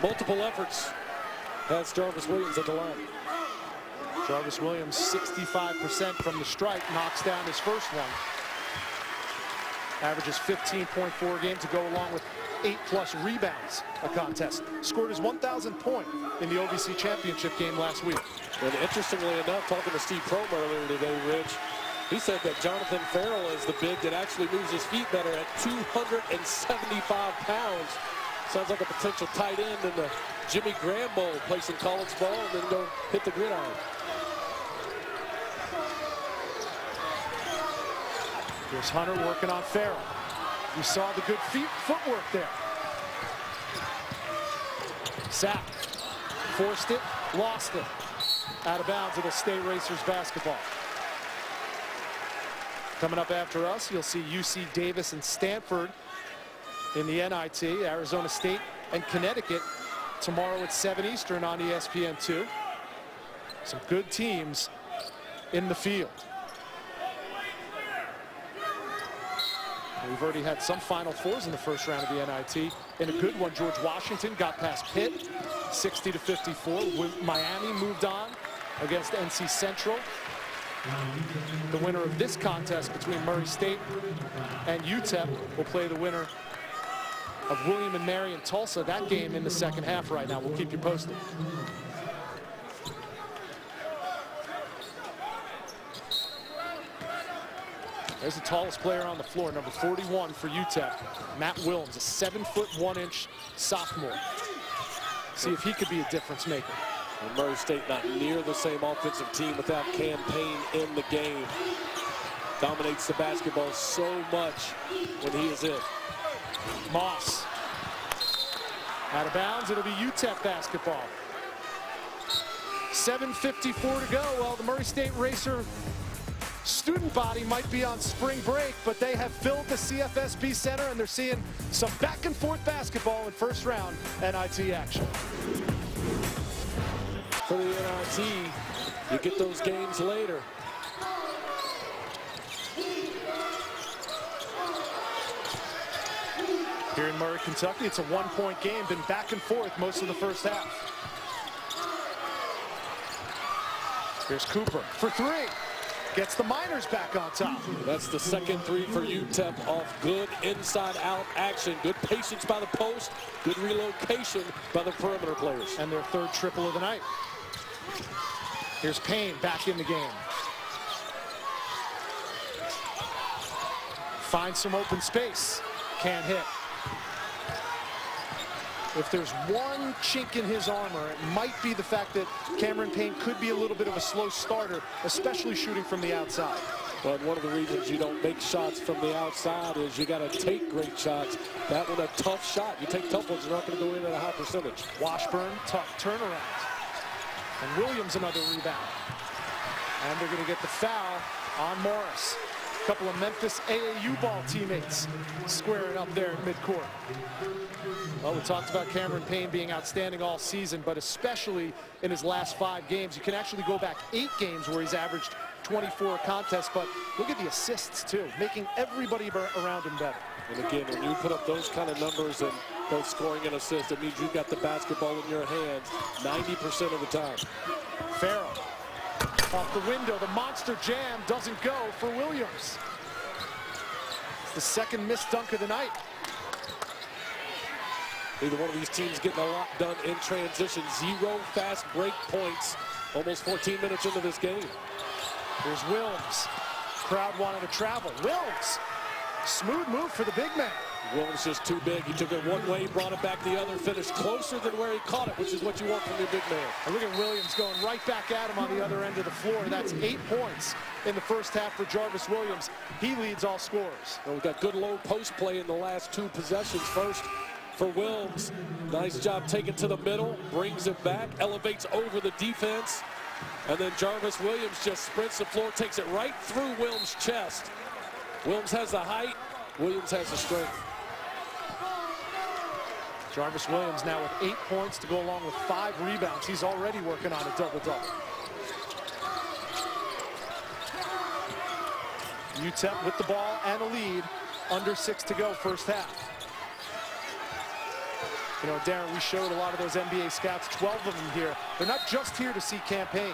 multiple efforts has Jarvis Williams at the line. Jarvis Williams, 65% from the stripe, knocks down his first one. Averages 15.4 a game to go along with 8+ rebounds a contest. Scored his 1,000th point in the OVC championship game last week. And interestingly enough, talking to Steve Prohm earlier today, Rich, he said that Jonathan Farrell is the big that actually moves his feet better at 275 pounds. Sounds like a potential tight end in the Jimmy Graham Bowl, play some college ball and then go hit the gridiron. Here's Hunter working on Farrell. You saw the good footwork there. Sack, forced it, lost it. Out of bounds, it'll stay Racers basketball. Coming up after us, you'll see UC Davis and Stanford in the NIT, Arizona State and Connecticut tomorrow at 7 Eastern on ESPN2. Some good teams in the field. We've already had some Final Fours in the first round of the NIT. In a good one, George Washington got past Pitt, 60-54. Miami moved on against NC Central. The winner of this contest between Murray State and UTEP will play the winner of William and Mary and Tulsa. That game in the second half right now. We'll keep you posted. There's the tallest player on the floor, number 41 for UTEP, Matt Wilms, a 7'1" sophomore. See if he could be a difference maker. And Murray State not near the same offensive team without Cam Payne in the game. Dominates the basketball so much when he is in. Moss. Out of bounds, it'll be UTEP basketball. 7:54 to go. Well, the Murray State Racer student body might be on spring break, but they have filled the CFSB Center and they're seeing some back and forth basketball in first round NIT action. For the NIT, you get those games later. Here in Murray, Kentucky, it's a one-point game, been back and forth most of the first half. Here's Cooper for three. Gets the Miners back on top. That's the second three for UTEP off good inside-out action. Good patience by the post. Good relocation by the perimeter players. And their third triple of the night. Here's Payne back in the game. Finds some open space. Can't hit. If there's one chink in his armor, it might be the fact that Cameron Payne could be a little bit of a slow starter, especially shooting from the outside. But one of the reasons you don't make shots from the outside is you got to take great shots. That one a tough shot. You take tough ones, you're not going to go in at a high percentage. Washburn, tough turnaround. And Williams another rebound. And they're going to get the foul on Morris. A couple of Memphis AAU ball teammates squaring up there in midcourt. Well, we talked about Cameron Payne being outstanding all season, but especially in his last 5 games. You can actually go back 8 games where he's averaged 24 contests, but look at the assists too, making everybody around him better. And again, when you put up those kind of numbers and both scoring and assists, it means you've got the basketball in your hands 90% of the time. Farrell off the window, the monster jam doesn't go for Williams. It's the second missed dunk of the night. Either one of these teams getting a lot done in transition. 0 fast break points. Almost 14 minutes into this game. Here's Wilms. Crowd wanted to travel. Wilms. Smooth move for the big man. Wilms just too big. He took it one way, brought it back the other, finished closer than where he caught it, which is what you want from your big man. And look at Williams going right back at him on the other end of the floor. That's 8 points in the first half for Jarvis Williams. He leads all scorers. Well, we've got good low post play in the last 2 possessions. First for Wilms. Nice job taking to the middle, brings it back, elevates over the defense. And then Jarvis Williams just sprints the floor, takes it right through Wilms' chest. Wilms has the height, Williams has the strength. Jarvis Williams now with 8 points to go along with 5 rebounds. He's already working on a double-double. UTEP with the ball and a lead. Under 6 to go first half. You know, Darren, we showed a lot of those NBA scouts, 12 of them here. They're not just here to see campaign.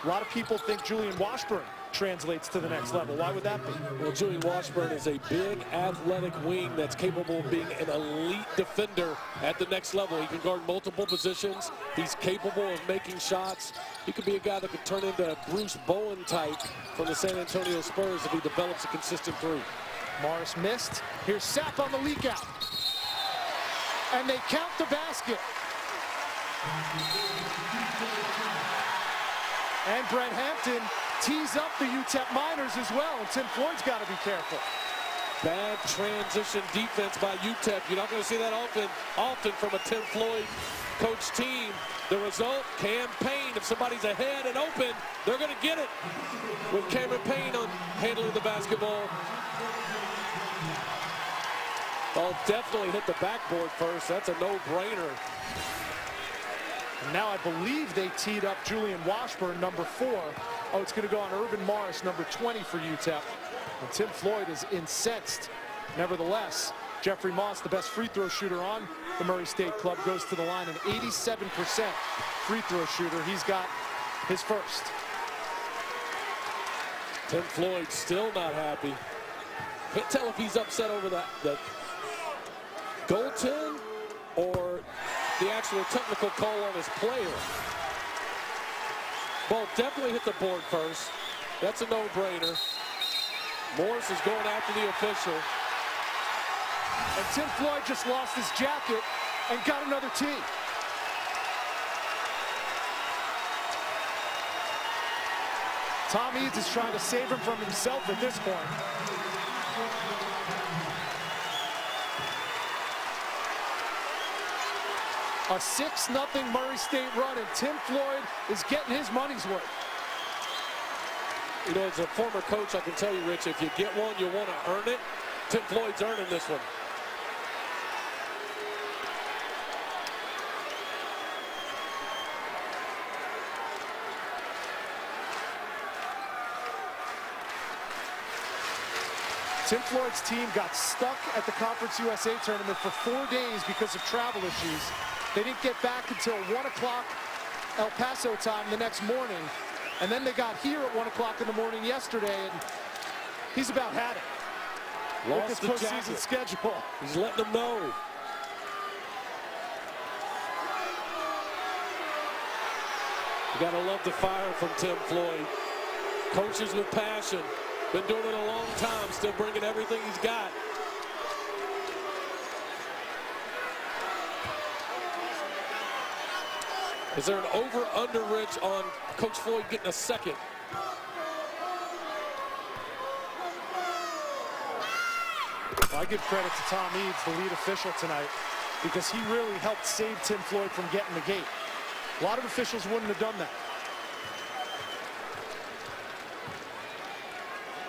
A lot of people think Julian Washburn translates to the next level. Why would that be? Well, Julian Washburn is a big, athletic wing that's capable of being an elite defender at the next level. He can guard multiple positions. He's capable of making shots. He could be a guy that could turn into a Bruce Bowen type from the San Antonio Spurs if he develops a consistent three. Morris missed. Here's Sapp on the leak out. And they count the basket. And Brett Hampton tees up the UTEP Miners as well, and Tim Floyd's got to be careful. Bad transition defense by UTEP. You're not going to see that often from a Tim Floyd coach team. The result, Cam Payne. If somebody's ahead and open, they're going to get it. With Cameron Payne on handling the basketball. Ball definitely hit the backboard first. That's a no-brainer. And now I believe they teed up Julian Washburn, number 4. Oh, it's going to go on Urban Morris, number 20 for UTEP. And Tim Floyd is incensed. Nevertheless, Jeffrey Moss, the best free throw shooter on the Murray State club, goes to the line, an 87% free throw shooter. He's got his first. Tim Floyd still not happy. Can't tell if he's upset over the goaltend or the actual technical call on his player. Ball definitely hit the board first. That's a no-brainer. Morris is going after the official. And Tim Floyd just lost his jacket and got another tee. Tom Eads is trying to save him from himself at this point. A 6-0 Murray State run, and Tim Floyd is getting his money's worth. You know, as a former coach, I can tell you, Rich, if you get one, you want to earn it. Tim Floyd's earning this one. Tim Floyd's team got stuck at the Conference USA tournament for 4 days because of travel issues. They didn't get back until 1 o'clock El Paso time the next morning. And then they got here at 1 o'clock in the morning yesterday, and he's about had it. Lost the postseason schedule. He's letting them know. You gotta love the fire from Tim Floyd. Coaches with passion. Been doing it a long time, still bringing everything he's got. Is there an over-under, Rich, on Coach Floyd getting a second? I give credit to Tom Eads, the lead official tonight, because he really helped save Tim Floyd from getting the gate. A lot of officials wouldn't have done that.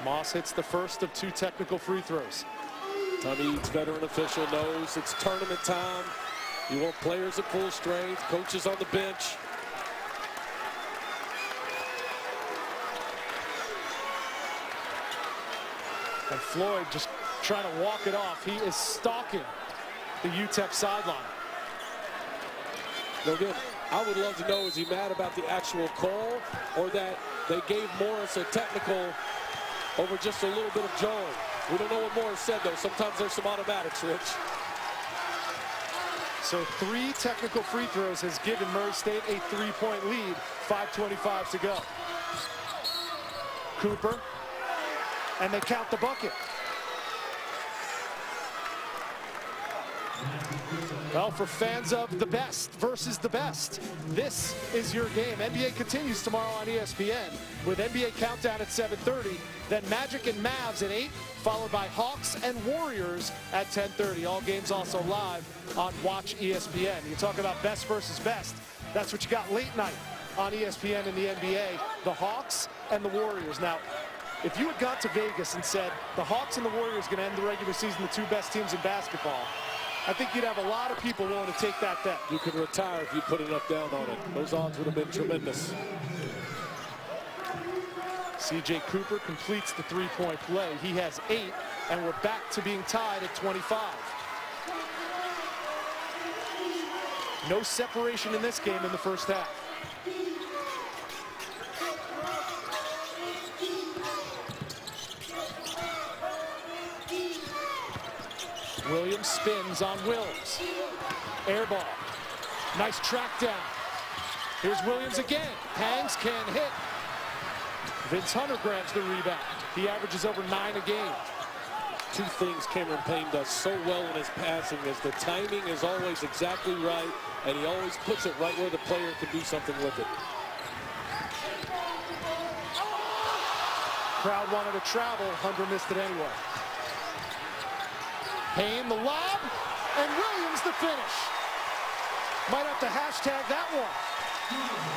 Moss hits the first of 2 technical free throws. Tom Eads, veteran official, knows it's tournament time. You want players at full strength, coaches on the bench. And Floyd just trying to walk it off. He is stalking the UTEP sideline. No good. I would love to know, is he mad about the actual call or that they gave Morris a technical over just a little bit of jawing? We don't know what Morris said, though. Sometimes there's some automatics, Rich. So 3 technical free throws has given Murray State a 3-point lead. 5:25 to go. Cooper, and they count the bucket. Well, for fans of the best versus the best, this is your game. NBA continues tomorrow on ESPN with NBA Countdown at 7:30, then Magic and Mavs at 8, followed by Hawks and Warriors at 10:30. All games also live on Watch ESPN. You talk about best versus best. That's what you got late night on ESPN in the NBA, the Hawks and the Warriors. Now, if you had got to Vegas and said the Hawks and the Warriors going to end the regular season, the 2 best teams in basketball, I think you'd have a lot of people willing to take that bet. You could retire if you put enough down on it. Those odds would have been tremendous. C.J. Cooper completes the 3-point play. He has 8, and we're back to being tied at 25. No separation in this game in the first half. Williams spins on Wills. Air ball. Nice track down. Here's Williams again. Hangs, can't hit. Vince Hunter grabs the rebound. He averages over 9 a game. Two things Cameron Payne does so well in his passing is the timing is always exactly right, and he always puts it right where the player can do something with it. Crowd wanted to travel. Hunter missed it anyway. Payne the lob, and Williams the finish. Might have to hashtag that one.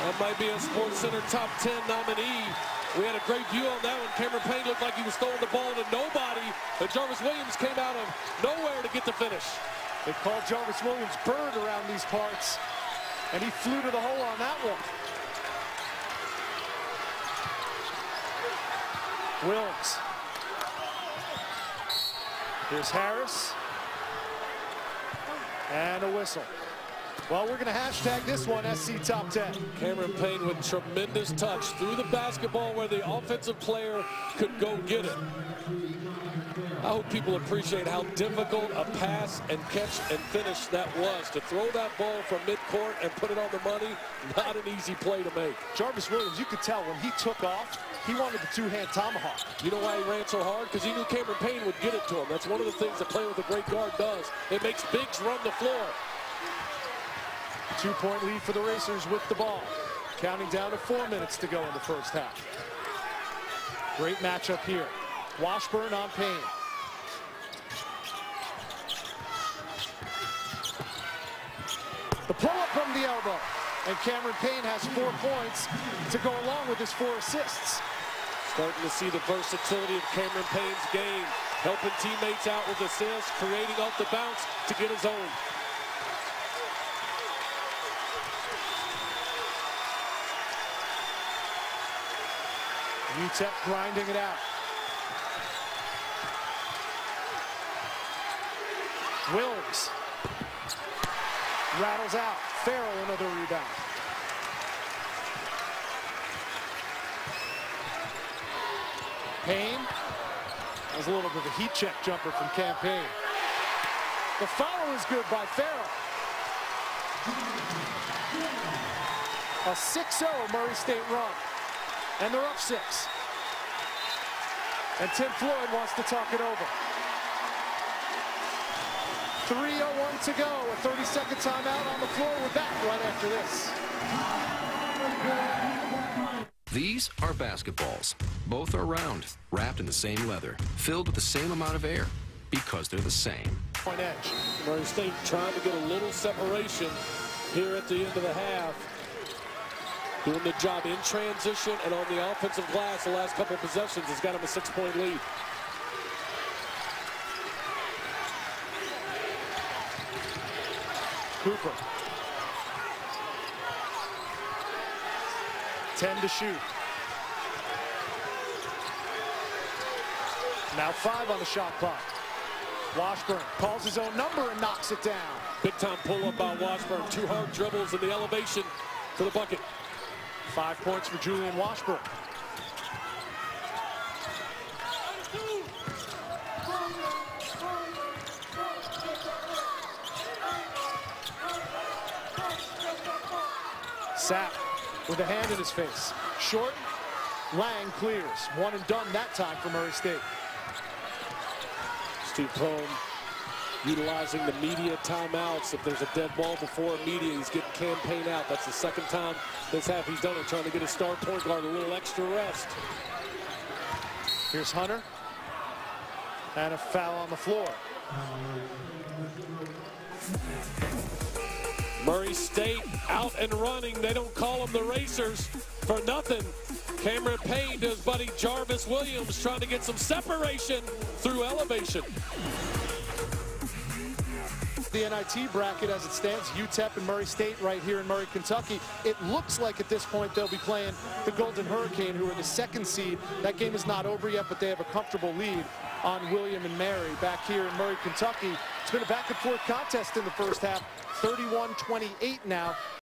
That might be a SportsCenter top 10 nominee. We had a great view on that one. Cameron Payne looked like he was throwing the ball to nobody, and Jarvis Williams came out of nowhere to get the finish. They called Jarvis Williams bird around these parts, and he flew to the hole on that one. Williams. Here's Harris. And a whistle. Well, we're going to hashtag this one SC Top 10. Cameron Payne with tremendous touch through the basketball where the offensive player could go get it. I hope people appreciate how difficult a pass and catch and finish that was. To throw that ball from midcourt and put it on the money, not an easy play to make. Jarvis Williams, you could tell when he took off, he wanted the two-hand tomahawk. You know why he ran so hard? Because he knew Cameron Payne would get it to him. That's one of the things that playing with a great guard does. It makes bigs run the floor. 2-point lead for the Racers with the ball. Counting down to 4 minutes to go in the first half. Great matchup here. Washburn on Payne. The pull-up from the elbow. And Cameron Payne has 4 points to go along with his 4 assists. Starting to see the versatility of Cameron Payne's game. Helping teammates out with assists, creating off the bounce to get his own. UTEP grinding it out. Williams rattles out. Farrell another rebound. Payne. That was a little bit of a heat check jumper from Cam Payne. The follow is good by Farrell. A 6-0 Murray State run. And they're up 6. And Tim Floyd wants to talk it over. 3:01 to go. A 30-second timeout on the floor. We're back right after this. These are basketballs. Both are round, wrapped in the same leather, filled with the same amount of air, because they're the same. Point edge. Murray State trying to get a little separation here at the end of the half. Doing the job in transition and on the offensive glass the last couple of possessions has got him a 6-point lead. Cooper. 10 to shoot. Now 5 on the shot clock. Washburn calls his own number and knocks it down. Big time pull up by Washburn. 2 hard dribbles in the elevation for the bucket. 5 points for Julian Washburn. Sapp with a hand in his face. Short. Lang clears. 1 and done that time for Murray State. Steve Prohm utilizing the media timeouts. If there's a dead ball before media, he's getting Cam Payne out. That's the 2nd time this half he's done it, trying to get his star point guard a little extra rest. Here's Hunter. And a foul on the floor. Murray State out and running. They don't call them the Racers for nothing. Cameron Payne to his buddy Jarvis Williams, trying to get some separation through elevation. The NIT bracket as it stands, UTEP and Murray State right here in Murray, Kentucky. It looks like at this point they'll be playing the Golden Hurricane, who are the 2nd seed. That game is not over yet, but they have a comfortable lead on William and Mary back here in Murray, Kentucky. It's been a back and forth contest in the first half. 31-28 now.